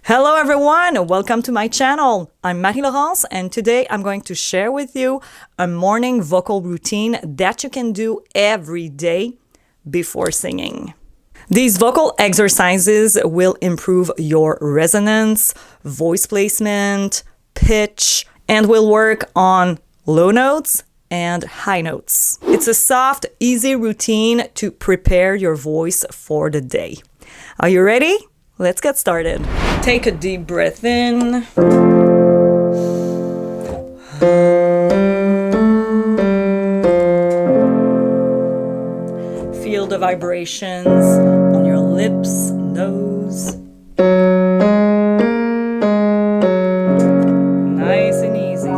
Hello everyone, welcome to my channel. I'm Marie-Laurence and today I'm going to share with you a morning vocal routine that you can do every day before singing. These vocal exercises will improve your resonance, voice placement, pitch, and will work on low notes and high notes. It's a soft, easy routine to prepare your voice for the day. Are you ready? Let's get started. Take a deep breath in. Feel the vibrations on your lips, nose. Nice and easy.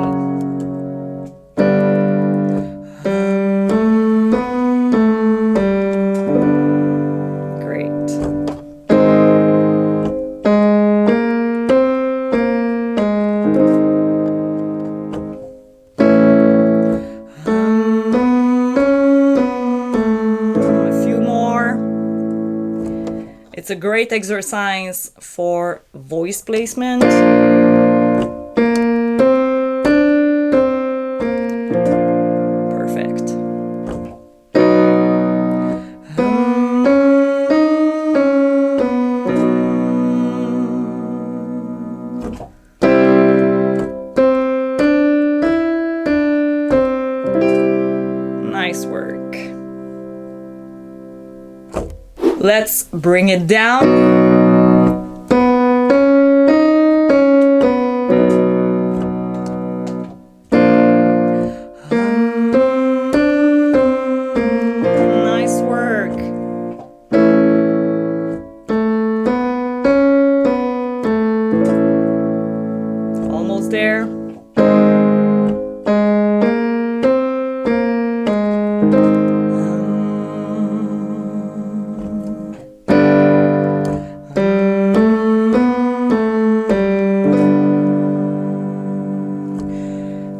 It's a great exercise for voice placement. Perfect. Nice work. Let's bring it down. Nice work. Almost there.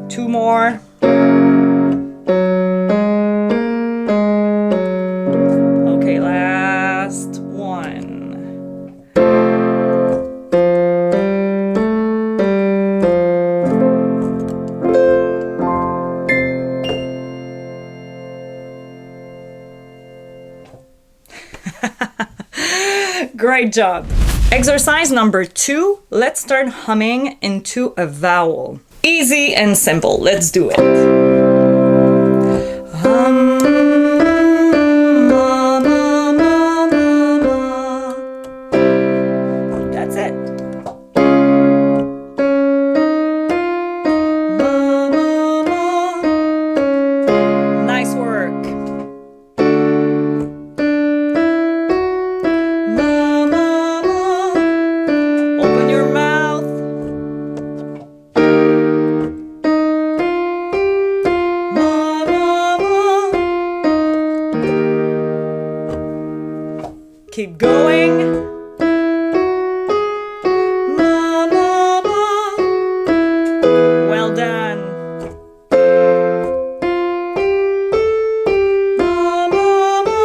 Two more. Okay, last one. Great job. Exercise number 2. Let's start humming into a vowel. Easy and simple. Let's do it. Ma, ma, ma, ma, ma. That's it. Ma, ma, ma. Nice work. Ma, ma, ma. Open your mouth. Keep going. Ma, ma, ma. Well done. Ma, ma, ma.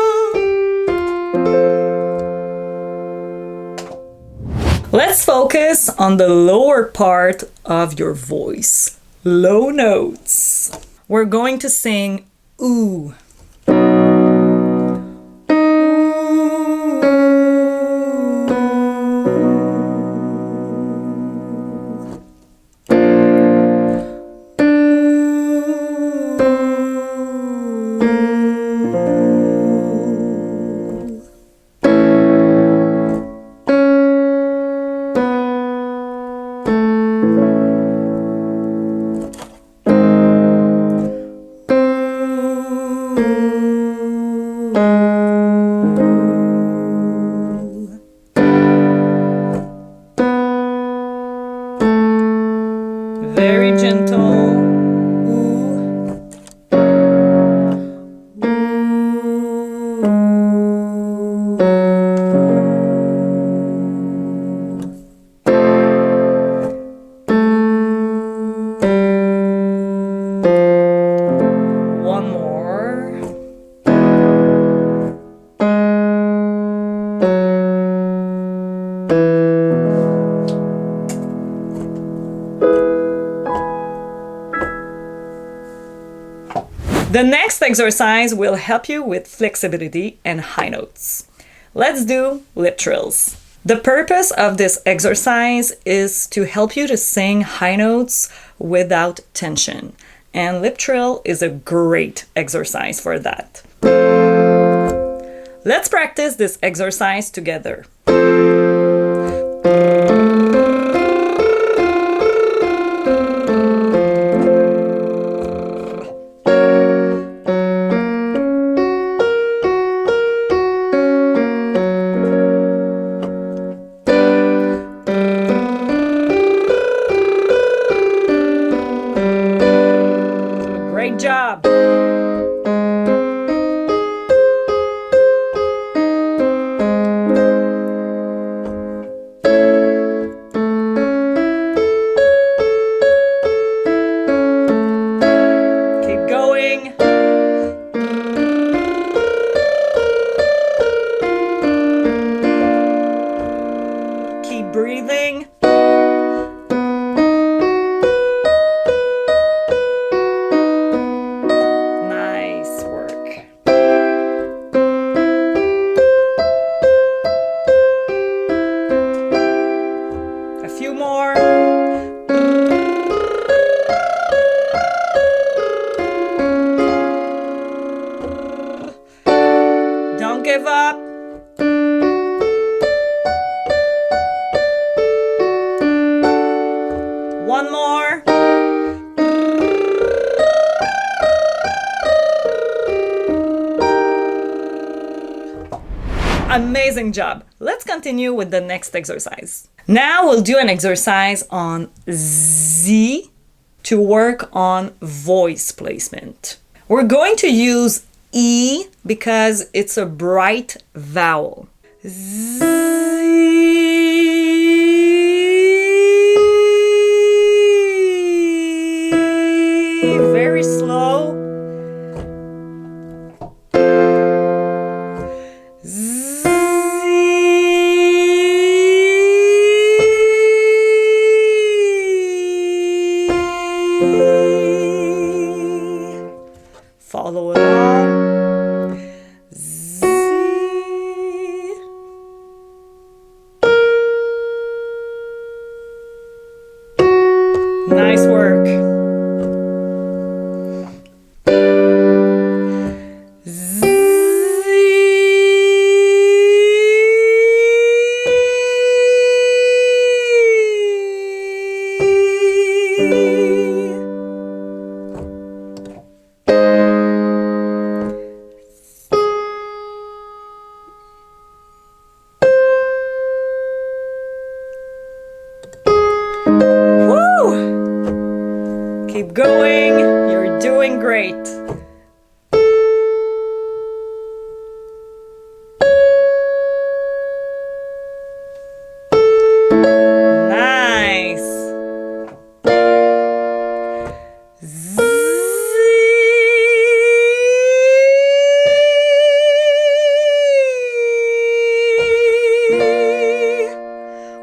Let's focus on the lower part of your voice. Low notes. We're going to sing ooh. Very gentle. One more. The next exercise will help you with flexibility and high notes. Let's do lip trills. The purpose of this exercise is to help you to sing high notes without tension. And lip trill is a great exercise for that. Let's practice this exercise together. Great job! Keep going. Keep breathing. Nice work. A few more. Don't give up. One more. Amazing job. Let's continue with the next exercise. Now we'll do an exercise on Z to work on voice placement. We're going to use E because it's a bright vowel. Z. Very slow. Follow along. Z. Nice work. Z. Keep going. You're doing great. Nice. Z.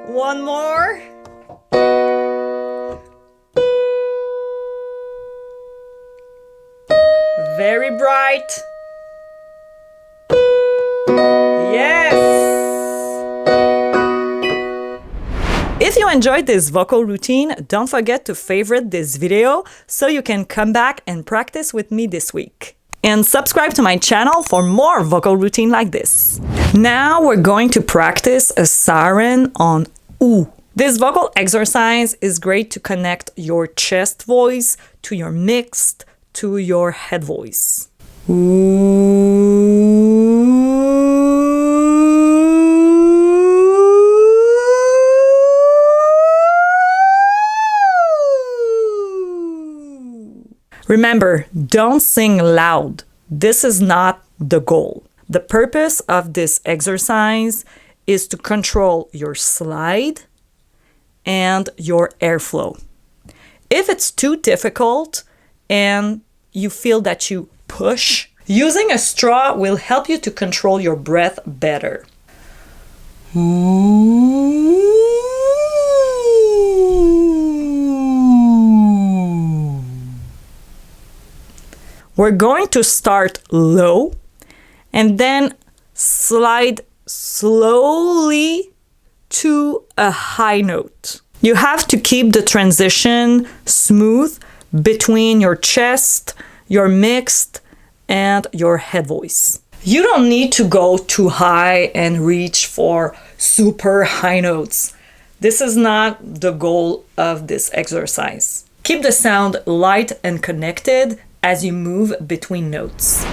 One more. Very bright. Yes! If you enjoyed this vocal routine, don't forget to favorite this video so you can come back and practice with me this week. And subscribe to my channel for more vocal routine like this. Now we're going to practice a siren on OO. This vocal exercise is great to connect your chest voice to your mixed to your head voice. Remember, don't sing loud. This is not the goal. The purpose of this exercise is to control your slide and your airflow. If it's too difficult and you feel that you push, using a straw will help you to control your breath better. We're going to start low and then slide slowly to a high note. You have to keep the transition smooth between your chest, your mixed, and your head voice. You don't need to go too high and reach for super high notes. This is not the goal of this exercise. Keep the sound light and connected as you move between notes.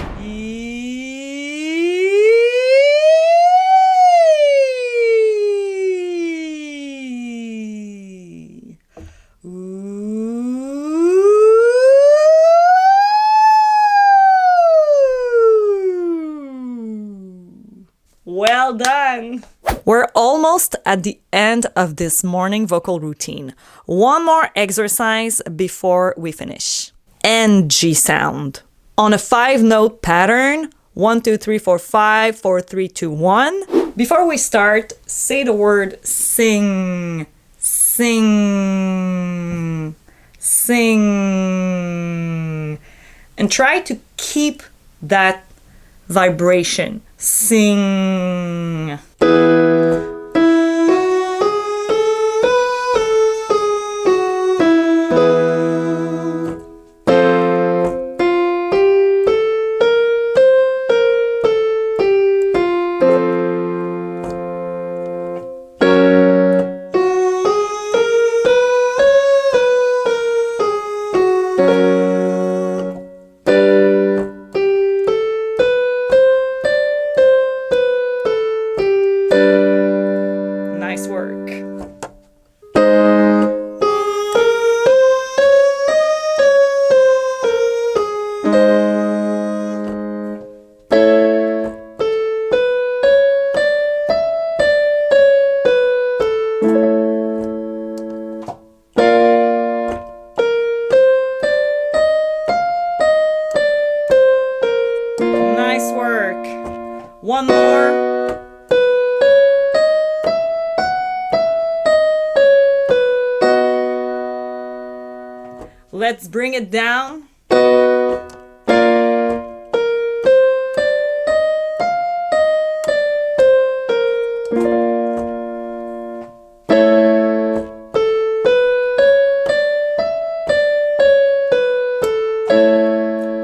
Well done! We're almost at the end of this morning vocal routine. One more exercise before we finish. NG sound. On a 5-note pattern, 1, 2, 3, 4, 5, 4, 3, 2, 1. Before we start, say the word sing, sing, sing. And try to keep that vibration. Sing. Nice work. Nice work. One more. Let's bring it down.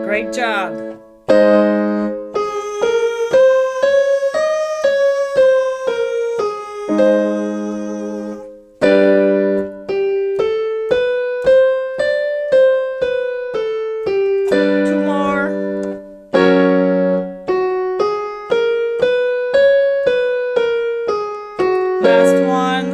Great job. Last one.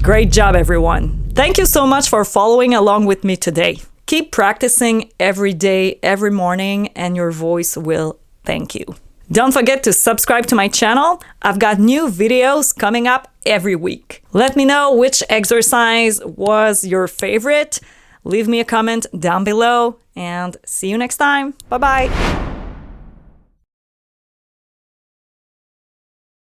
Great job, everyone. Thank you so much for following along with me today. Keep practicing every day, every morning, and your voice will thank you. Don't forget to subscribe to my channel. I've got new videos coming up every week. Let me know which exercise was your favorite. Leave me a comment down below and see you next time. Bye-bye.